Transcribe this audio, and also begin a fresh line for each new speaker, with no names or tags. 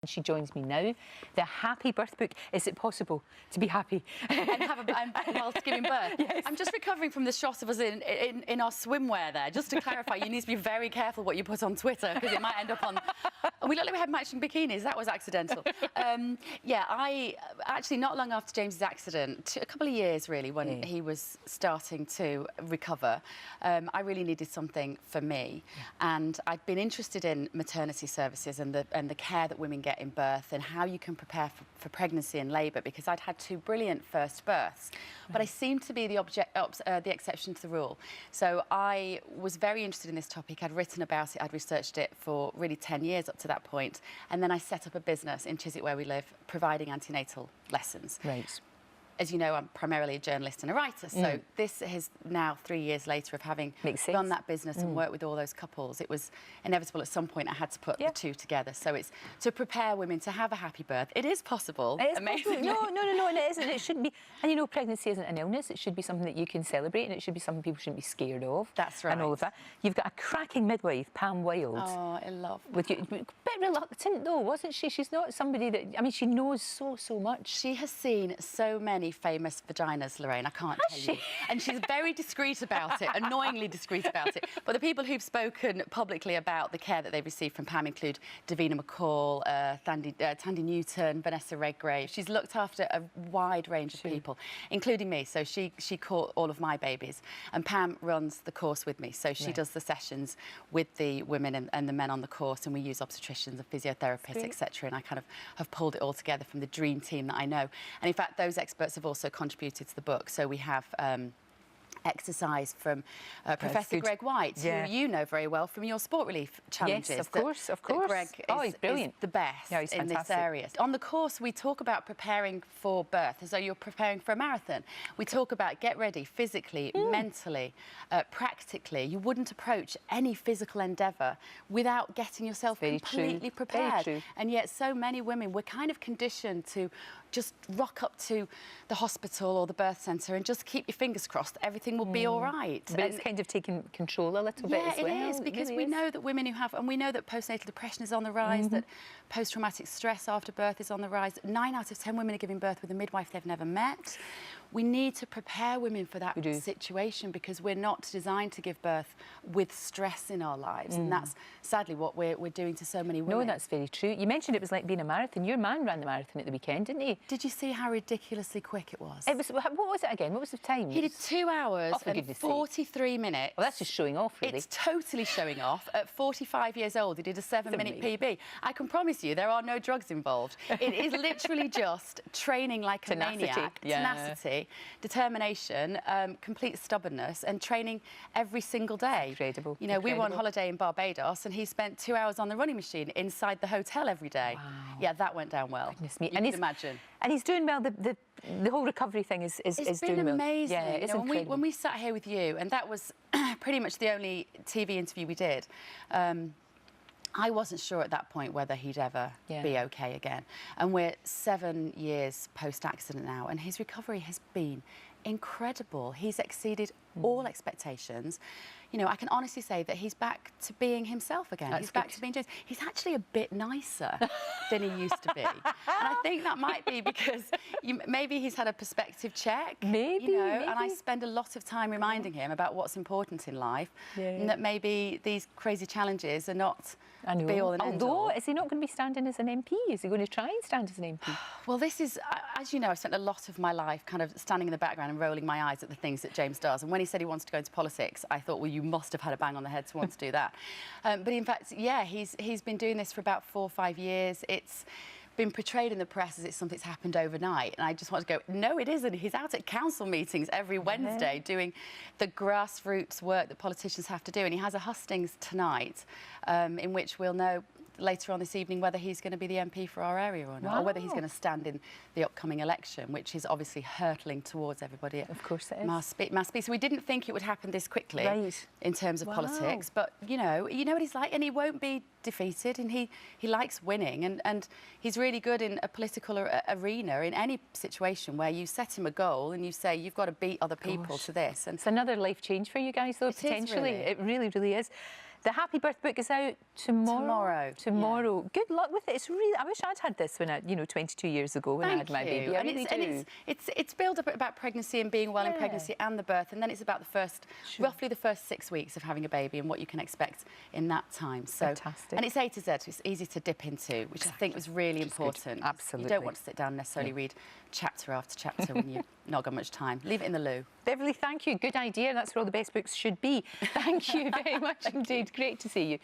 She joins me now. The Happy Birth book. Is it possible to be happy
and whilst giving birth?
Yes.
I'm just recovering from the shot of us in our swimwear there. Just to clarify, you need to be very careful what you put on Twitter because it might end up on. And we looked like we had matching bikinis. That was accidental. Yeah, I actually not long after James's accident, a couple of years really, when he was starting to recover, I really needed something for me, and I'd been interested in maternity services and the care that women get in birth and how you can prepare for pregnancy and labour, because I'd had two brilliant first births, but I seemed to be the exception to the rule. So I was very interested in this topic. I'd written about it, I'd researched it for really 10 years up to that point, and then I set up a business in Chiswick where we live, providing antenatal lessons.
Right.
As you know, I'm primarily a journalist and a writer, so this is now 3 years later of having run that business and worked with all those couples. It was inevitable at some point I had to put the two together. So it's to prepare women to have a happy birth. It is possible.
It is possible. No, and it isn't. It shouldn't be. And you know, pregnancy isn't an illness. It should be something that you can celebrate, and it should be something people shouldn't be scared of.
That's right.
And all of that. You've got a cracking midwife, Pam Wilde.
Oh, I love
with you. A bit reluctant though, wasn't she? She's not somebody that, I mean, she knows so much.
She has seen so many famous vaginas, Lorraine, I can't tell you. And she's very discreet about it, annoyingly discreet about it. But the people who've spoken publicly about the care that they've received from Pam include Davina McCall, Tandy Newton, Vanessa Redgrave. She's looked after a wide range of people, including me. So she caught all of my babies. And Pam runs the course with me. So she does the sessions with the women and the men on the course, and we use obstetricians and physiotherapists, etc. And I kind of have pulled it all together from the dream team that I know. And in fact, those experts have also contributed to the book. So we have exercise from Professor Greg Whaite, who you know very well from your Sport Relief challenges.
Yes, of course.
Greg
he's brilliant.
Is the best
he's
in
fantastic.
this area. On the course, we talk about preparing for birth as though you're preparing for a marathon. We talk about get ready physically, mentally, practically. You wouldn't approach any physical endeavour without getting yourself completely prepared.
Very true.
And yet so many women, we're kind of conditioned to just rock up to the hospital or the birth centre and just keep your fingers crossed that everything will be all right.
But it's kind of taking control a little bit as well.
Yeah, it is, because we know that women who have, and we know that postnatal depression is on the rise, that post-traumatic stress after birth is on the rise. 9 out of 10 women are giving birth with a midwife they've never met. We need to prepare women for that situation, because we're not designed to give birth with stress in our lives, and that's sadly what we're doing to so many women.
No, that's very true. You mentioned it was like being a marathon. Your man ran the marathon at the weekend, didn't he?
Did you see how ridiculously quick it was?
It was. What was it again? What was the time?
He did 2 hours and 43 minutes.
Well, that's just showing off, really.
It's totally showing off. At 45 years old, he did a 7-minute PB. I can promise you there are no drugs involved. It is literally just training like a maniac. Tenacity, determination, complete stubbornness, and training every single day.
Incredible.
You know, we were on holiday in Barbados, and he spent 2 hours on the running machine inside the hotel every day. Wow. Yeah, that went down well.
Goodness me.
You can imagine.
And he's doing well. The whole recovery thing is doing well.
It's been amazing.
Yeah, it's incredible.
When we sat here with you, and that was pretty much the only TV interview we did, I wasn't sure at that point whether he'd ever be okay again. And we're 7 years post-accident now, and his recovery has been incredible. He's exceeded all expectations. You know, I can honestly say that he's back to being himself again. He's back to being James. He's actually a bit nicer than he used to be. And I think that might be because maybe he's had a perspective check.
Maybe,
you know, and I spend a lot of time reminding him about what's important in life, and that maybe these crazy challenges are not be all and end all.
Although, is he not going to be standing as an MP? Is he going to try and stand as an MP?
Well, this is, as you know, I've spent a lot of my life kind of standing in the background and rolling my eyes at the things that James does. And when he said he wants to go into politics, I thought, well, you must have had a bang on the head to want to do that. But in fact, yeah, he's been doing this for about 4 or 5 years. It's been portrayed in the press as it's something that's happened overnight, and I just want to go, no, it isn't. He's out at council meetings every Wednesday doing the grassroots work that politicians have to do, and he has a hustings tonight in which we'll know later on this evening whether he's going to be the MP for our area or not, or whether he's going to stand in the upcoming election, which is obviously hurtling towards everybody. Of course it is. Must be. So we didn't think it would happen this quickly in terms of politics, but you know what he's like, and he won't be defeated, and he likes winning, and he's really good in a political arena in any situation where you set him a goal and you say you've got to beat other people to this. And
it's another life change for you guys, though, potentially. It really, really is. The Happy Birth book is out tomorrow.
Tomorrow.
Yeah. Good luck with it. It's really. I wish I'd had this when I, 22 years ago when I had my baby. I really do.
It's build up about pregnancy and being well in pregnancy and the birth, and then it's about the first, roughly the first 6 weeks of having a baby and what you can expect in that time. So,
fantastic.
And it's A to Z, so it's easy to dip into, which I think was really important.
Absolutely.
You don't want to sit down and necessarily read chapter after chapter when you've not got much time. Leave it in the loo.
Beverley, thank you. Good idea. That's where all the best books should be. Thank you very much indeed. Great to see you.